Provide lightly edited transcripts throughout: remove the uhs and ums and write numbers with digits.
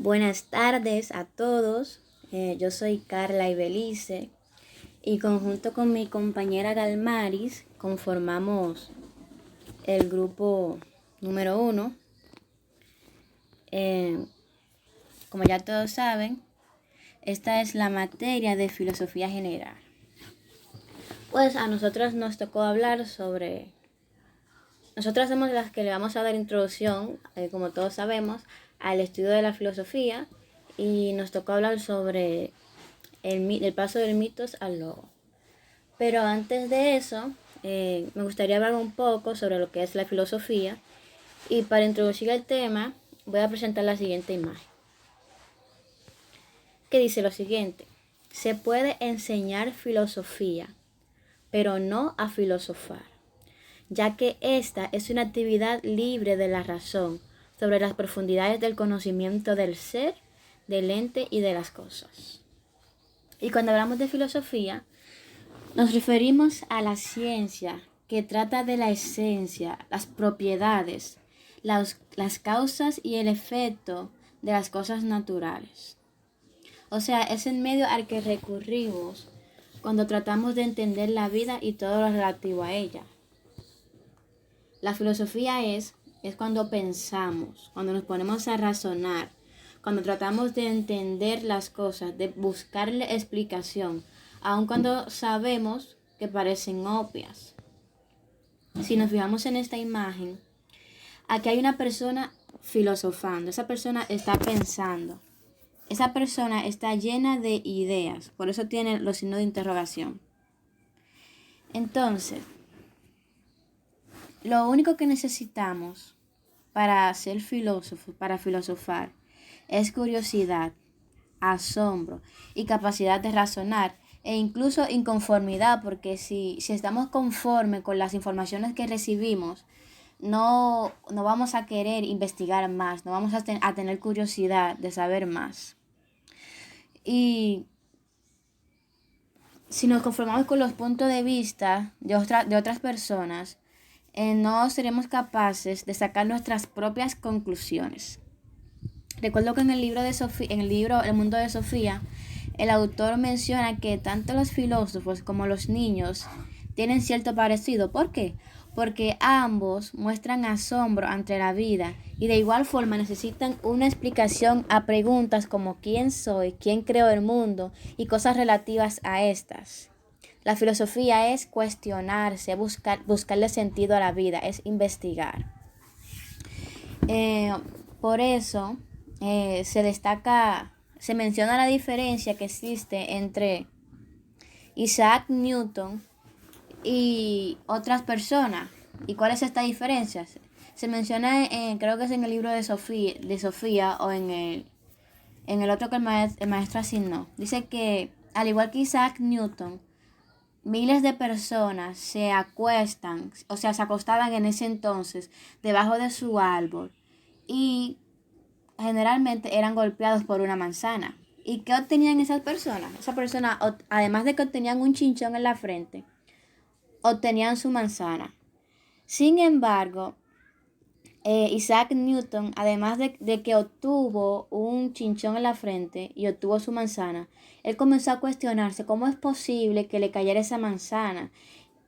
Buenas tardes a todos. Yo soy Carla Ibelice y conjunto con mi compañera Galmaris conformamos el grupo número 1. Como ya todos saben, esta es la materia de filosofía general. Pues a nosotros nos tocó hablar sobre... Nosotras somos las que le vamos a dar introducción, como todos sabemos, al estudio de la filosofía y nos tocó hablar sobre el paso del mitos al logo. Pero antes de eso, me gustaría hablar un poco sobre lo que es la filosofía y para introducir el tema voy a presentar la siguiente imagen, que dice lo siguiente: se puede enseñar filosofía, pero no a filosofar, ya que esta es una actividad libre de la razón sobre las profundidades del conocimiento del ser, del ente y de las cosas. Y cuando hablamos de filosofía, nos referimos a la ciencia que trata de la esencia, las propiedades, las causas y el efecto de las cosas naturales. O sea, es el medio al que recurrimos cuando tratamos de entender la vida y todo lo relativo a ella. La filosofía es cuando pensamos, cuando nos ponemos a razonar, cuando tratamos de entender las cosas, de buscarle explicación, aun cuando sabemos que parecen obvias. Si nos fijamos en esta imagen, aquí hay una persona filosofando, esa persona está pensando, esa persona está llena de ideas, por eso tiene los signos de interrogación. Entonces, lo único que necesitamos para ser filósofos, para filosofar, es curiosidad, asombro y capacidad de razonar e incluso inconformidad, porque si estamos conformes con las informaciones que recibimos, no vamos a querer investigar más, no vamos a tener curiosidad de saber más. Y si nos conformamos con los puntos de vista de otras personas, no seremos capaces de sacar nuestras propias conclusiones. Recuerdo que en el libro El mundo de Sofía, el autor menciona que tanto los filósofos como los niños tienen cierto parecido. ¿Por qué? Porque ambos muestran asombro ante la vida y de igual forma necesitan una explicación a preguntas como quién soy, quién creó el mundo y cosas relativas a estas. La filosofía es cuestionarse, buscarle sentido a la vida, es investigar. Por eso se menciona la diferencia que existe entre Isaac Newton y otras personas. ¿Y cuál es esta diferencia? Se menciona, creo que es en el libro de Sofía o en el otro que el maestro asignó. Dice que, al igual que Isaac Newton, miles de personas se acostaban en ese entonces debajo de su árbol y generalmente eran golpeados por una manzana. ¿Y qué obtenían esas personas? Esas personas, además de que obtenían un chinchón en la frente, obtenían su manzana. Sin embargo, Isaac Newton, además de que obtuvo un chinchón en la frente y obtuvo su manzana, él comenzó a cuestionarse cómo es posible que le cayera esa manzana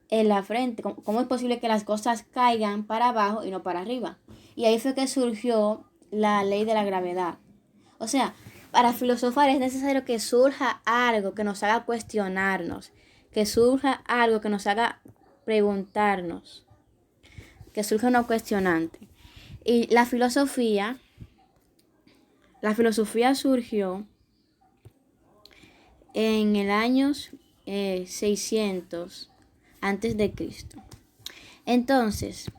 en la frente, cómo es posible que las cosas caigan para abajo y no para arriba. Y ahí fue que surgió la ley de la gravedad. O sea, para filosofar es necesario que surja algo que nos haga cuestionarnos, que surja algo que nos haga preguntarnos, que surja una cuestionante. Y la filosofía surgió en el año 600 antes de Cristo. Entonces,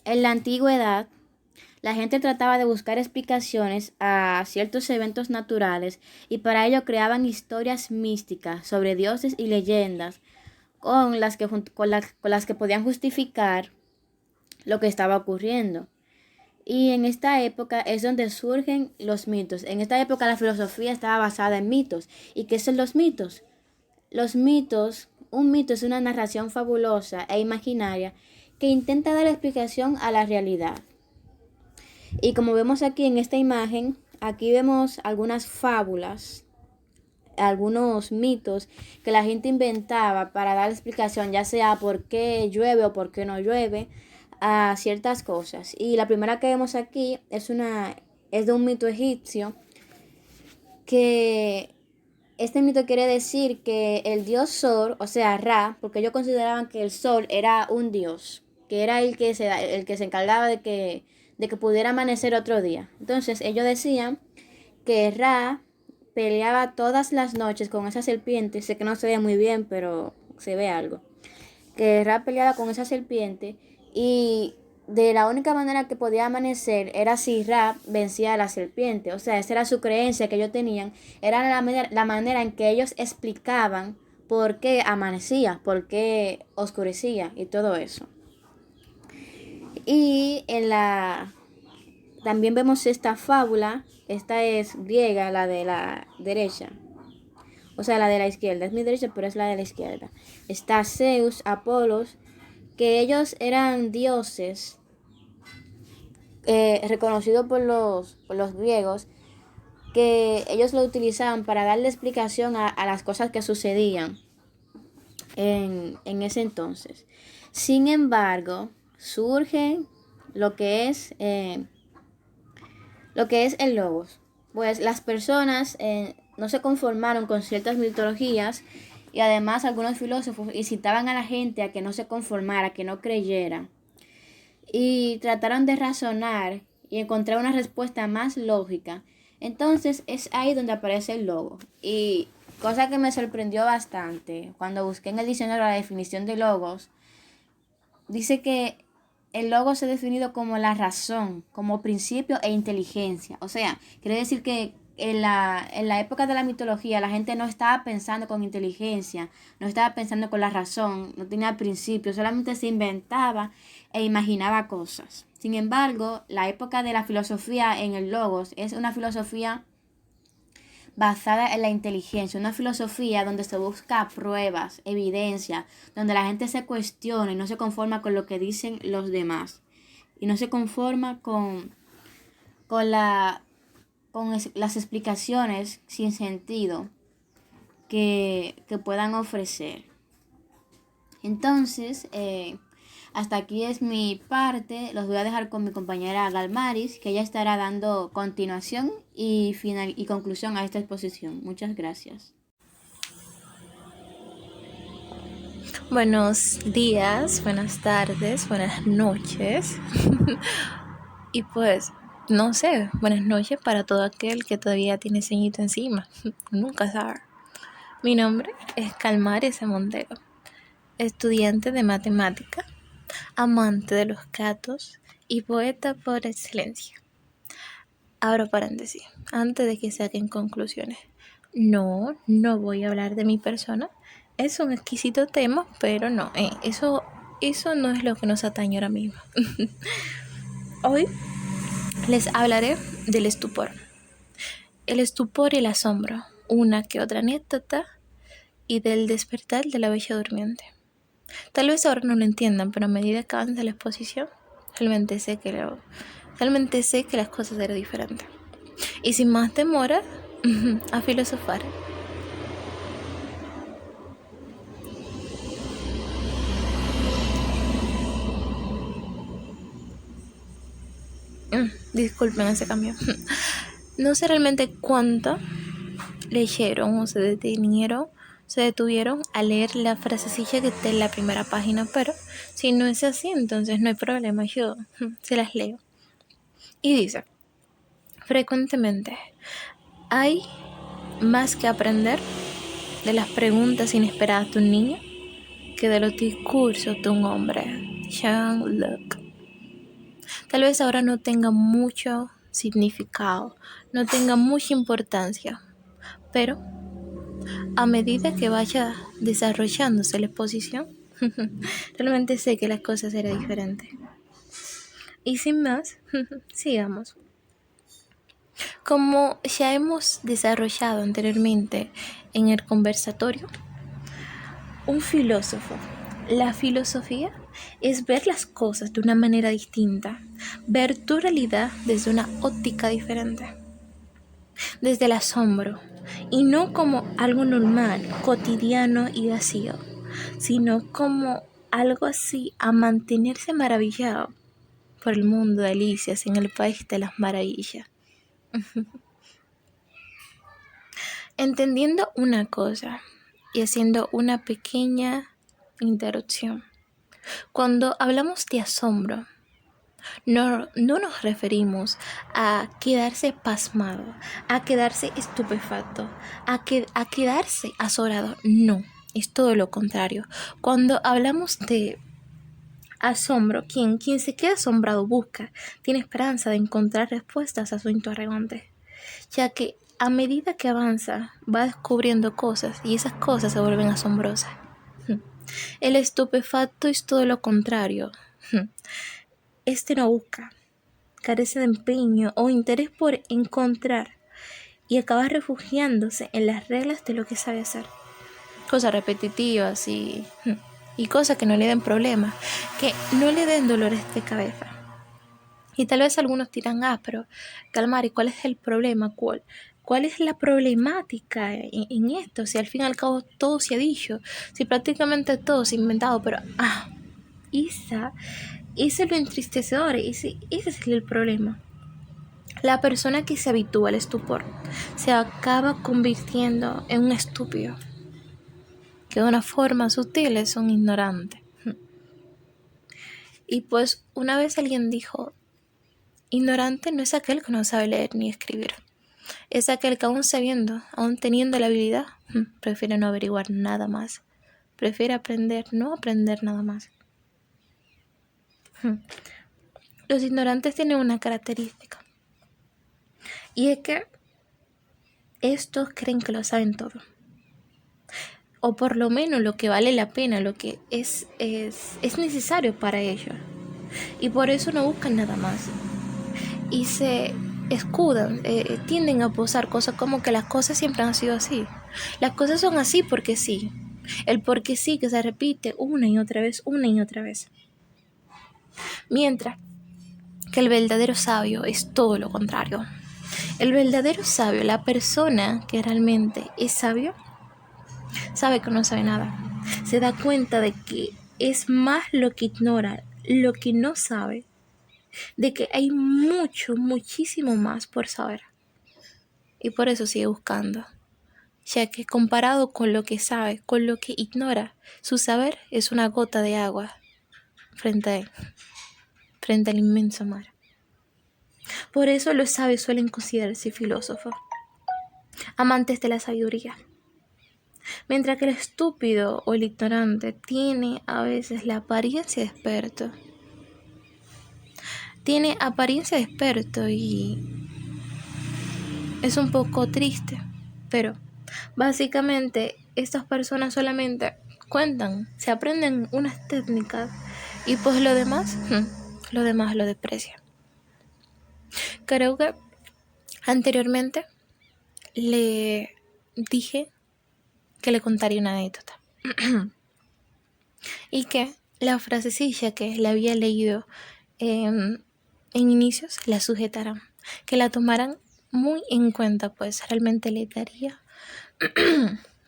en la antigüedad, la gente trataba de buscar explicaciones a ciertos eventos naturales y para ello creaban historias místicas sobre dioses y leyendas con las que podían justificar lo que estaba ocurriendo. Y en esta época es donde surgen los mitos. En esta época la filosofía estaba basada en mitos. ¿Y qué son los mitos? Un mito es una narración fabulosa e imaginaria que intenta dar explicación a la realidad. Y como vemos aquí en esta imagen, aquí vemos algunas fábulas, algunos mitos que la gente inventaba para dar explicación, ya sea por qué llueve o por qué no llueve, a ciertas cosas. Y la primera que vemos aquí es de un mito egipcio, que este mito quiere decir que el dios Sol, o sea, Ra, porque ellos consideraban que el Sol era un dios, que era el que se encargaba de que pudiera amanecer otro día. Entonces ellos decían que Ra peleaba todas las noches con esa serpiente. Sé que no se ve muy bien, pero se ve algo. Que Ra peleaba con esa serpiente y de la única manera que podía amanecer era si Ra vencía a la serpiente. O sea, esa era su creencia que ellos tenían. Era la manera en que ellos explicaban por qué amanecía, por qué oscurecía y todo eso. Y también vemos esta fábula. Esta es griega, la de la derecha. O sea, la de la izquierda. Es mi derecha, pero es la de la izquierda. Está Zeus, Apolos, que ellos eran dioses reconocidos por los griegos, que ellos lo utilizaban para darle explicación a las cosas que sucedían en ese entonces. Sin embargo, surge lo que es, lo que es el logos. Pues las personas no se conformaron con ciertas mitologías y además algunos filósofos incitaban a la gente a que no se conformara, que no creyera. Y trataron de razonar y encontrar una respuesta más lógica. Entonces es ahí donde aparece el logo. Y cosa que me sorprendió bastante cuando busqué en el diccionario la definición de logos, dice que el logos es definido como la razón, como principio e inteligencia. O sea, quiere decir que en la época de la mitología la gente no estaba pensando con inteligencia, no estaba pensando con la razón, no tenía principio, solamente se inventaba e imaginaba cosas. Sin embargo, la época de la filosofía en el logos es una filosofía basada en la inteligencia, una filosofía donde se busca pruebas, evidencia, donde la gente se cuestiona y no se conforma con lo que dicen los demás y no se conforma con las explicaciones sin sentido que puedan ofrecer. Entonces, hasta aquí es mi parte. Los voy a dejar con mi compañera Galmaris, que ella estará dando continuación y conclusión a esta exposición. Muchas gracias. Buenos días, buenas tardes, buenas noches. Y pues, no sé, buenas noches para todo aquel que todavía tiene ceñito encima. Nunca sabe. Mi nombre es Calmaris Montero, estudiante de matemática, amante de los gatos y poeta por excelencia. Abro paréntesis, antes de que saquen conclusiones. No voy a hablar de mi persona. Es un exquisito tema, pero no, eso no es lo que nos atañe ahora mismo. Hoy les hablaré del estupor. El estupor y el asombro, una que otra anécdota y del despertar de la bella durmiente. Tal vez ahora no lo entiendan, pero a medida que avanza la exposición, realmente sé que las cosas eran diferentes. Y sin más demora, a filosofar. Disculpen ese cambio. No sé realmente cuánto leyeron o se detuvieron a leer la frasecilla que está en la primera página, pero si no es así, entonces no hay problema, yo se las leo. Y dice, frecuentemente, hay más que aprender de las preguntas inesperadas de un niño que de los discursos de un hombre. Jean-Luc. Tal vez ahora no tenga mucho significado, no tenga mucha importancia, pero a medida que vaya desarrollándose la exposición, realmente sé que las cosas serán diferentes. Y sin más, sigamos. Como ya hemos desarrollado anteriormente en el conversatorio, un filósofo, la filosofía es ver las cosas de una manera distinta, ver tu realidad desde una óptica diferente. desde el asombro, y no como algo normal, cotidiano y vacío, sino como algo así a mantenerse maravillado por el mundo de Alicias en el país de las maravillas. Entendiendo una cosa y haciendo una pequeña interrupción. Cuando hablamos de asombro, no nos referimos a quedarse pasmado, a quedarse estupefacto, a quedarse azorado. No, es todo lo contrario. Cuando hablamos de asombro, quien se queda asombrado busca, tiene esperanza de encontrar respuestas a su interrogante, ya que a medida que avanza va descubriendo cosas y esas cosas se vuelven asombrosas. El estupefacto es todo lo contrario. Este no busca, carece de empeño o interés por encontrar y acaba refugiándose en las reglas de lo que sabe hacer. Cosas repetitivas y cosas que no le den problemas, que no le den dolores de cabeza. Y tal vez algunos dirán, pero calmar, ¿y cuál es el problema? ¿Cuál es la problemática en esto? Si al fin y al cabo todo se ha dicho, si prácticamente todo se ha inventado, pero ese es lo entristecedor, ese es el problema. La persona que se habitúa al estupor se acaba convirtiendo en un estúpido, que de una forma sutil es un ignorante. Y pues una vez alguien dijo, ignorante no es aquel que no sabe leer ni escribir, es aquel que aún sabiendo, aún teniendo la habilidad, prefiere no averiguar nada más, prefiere aprender, no aprender nada más. Los ignorantes tienen una característica, y es que estos creen que lo saben todo, o por lo menos lo que vale la pena, lo que es necesario para ellos, y por eso no buscan nada más, y se escudan, tienden a posar cosas como que las cosas siempre han sido así, las cosas son así porque sí, el porque sí que se repite una y otra vez, mientras que el verdadero sabio es todo lo contrario. El verdadero sabio, la persona que realmente es sabio, sabe que no sabe nada. Se da cuenta de que es más lo que ignora, lo que no sabe, de que hay muchísimo más por saber. Y por eso sigue buscando, ya que comparado con lo que sabe, con lo que ignora, su saber es una gota de agua frente a él, frente al inmenso mar. Por eso los sabios suelen considerarse filósofos, amantes de la sabiduría. Mientras que el estúpido o el ignorante tiene a veces la apariencia de experto. Tiene apariencia de experto y es un poco triste, pero básicamente estas personas solamente cuentan, se aprenden unas técnicas y pues lo demás lo desprecian. Creo que anteriormente le dije que le contaría una anécdota y que la frasecilla que le había leído en inicios la sujetaran, que la tomaran muy en cuenta, pues realmente le daría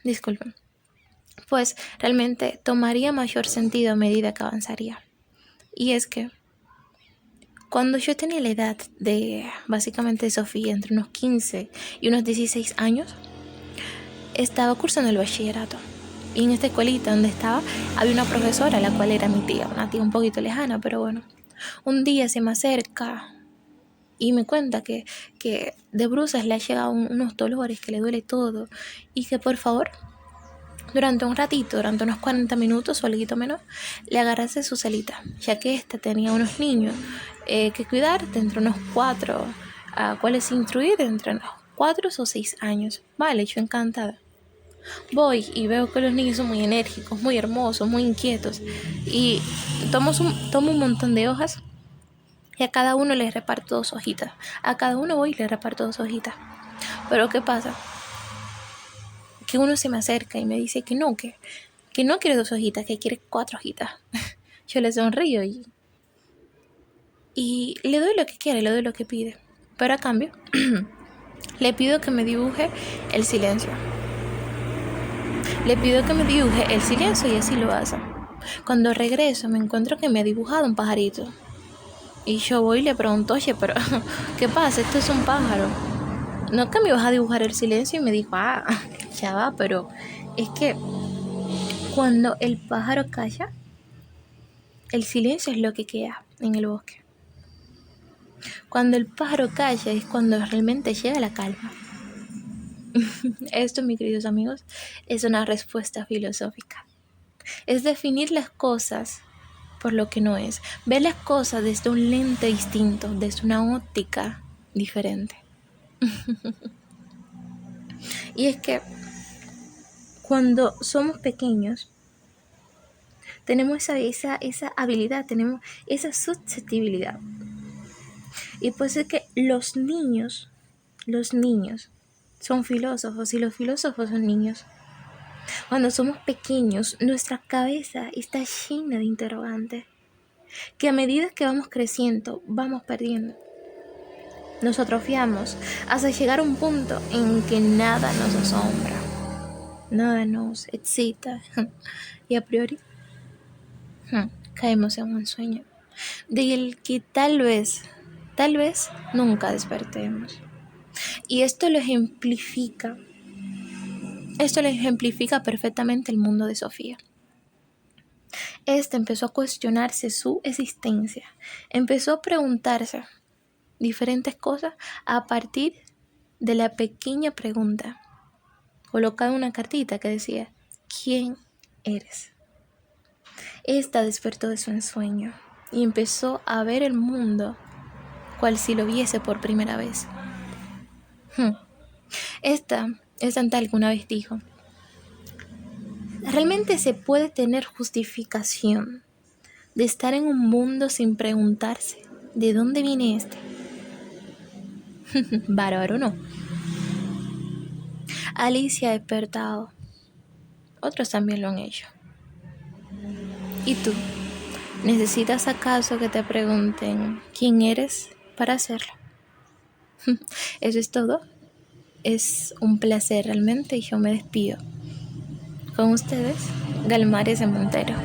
disculpen, pues realmente tomaría mayor sentido a medida que avanzaría. Y es que cuando yo tenía la edad de básicamente Sofía, entre unos 15 y unos 16 años, estaba cursando el bachillerato. Y en esta escuelita donde estaba había una profesora, la cual era mi tía, una tía un poquito lejana, pero bueno. Un día se me acerca y me cuenta que de bruces le ha llegado unos dolores, que le duele todo y que por favor, durante un ratito, durante unos 40 minutos o algo menos, le agarrase su celita, ya que ésta tenía unos niños que cuidar de entre unos 4, a cuales instruir entre unos 4 o 6 años. Vale, yo encantada. Voy y veo que los niños son muy enérgicos, muy hermosos, muy inquietos. Y tomo un montón de hojas y a cada uno les reparto 2 hojitas. A cada uno voy y le reparto 2 hojitas. Pero ¿qué pasa? Que uno se me acerca y me dice que no quiere 2 hojitas, que quiere 4 hojitas. Yo le sonrío y le doy lo que quiere, le doy lo que pide. Pero a cambio Le pido que me dibuje el silencio. Le pido que me dibuje el silencio y así lo hace. Cuando regreso me encuentro que me ha dibujado un pajarito. Y yo voy y le pregunto, oye, pero ¿qué pasa? Esto es un pájaro. No que me ibas a dibujar el silencio y me dijo, ya va, pero es que cuando el pájaro calla, el silencio es lo que queda en el bosque. Cuando el pájaro calla es cuando realmente llega la calma. Esto, mis queridos amigos, es una respuesta filosófica. Es definir las cosas por lo que no es. Ver las cosas desde un lente distinto, desde una óptica diferente. Y es que cuando somos pequeños, tenemos esa habilidad, tenemos esa susceptibilidad. Y pues es que los niños son filósofos y los filósofos son niños. Cuando somos pequeños, nuestra cabeza está llena de interrogantes que a medida que vamos creciendo, vamos perdiendo. Nos atrofiamos hasta llegar a un punto en que nada nos asombra, nada nos excita y a priori caemos en un sueño del que tal vez nunca despertemos. Y esto lo ejemplifica perfectamente el mundo de Sofía. Esta empezó a cuestionarse su existencia, empezó a preguntarse diferentes cosas a partir de la pequeña pregunta colocada en una cartita que decía, ¿quién eres? Esta despertó de su ensueño y empezó a ver el mundo cual si lo viese por primera vez. Esta es tan tal que una vez dijo, ¿realmente se puede tener justificación de estar en un mundo sin preguntarse de dónde viene este? Bárbaro, ¿no? Alicia ha despertado. Otros también lo han hecho. ¿Y tú? ¿Necesitas acaso que te pregunten quién eres para hacerlo? Eso es todo. Es un placer realmente y yo me despido. Con ustedes, Galmares de Montero.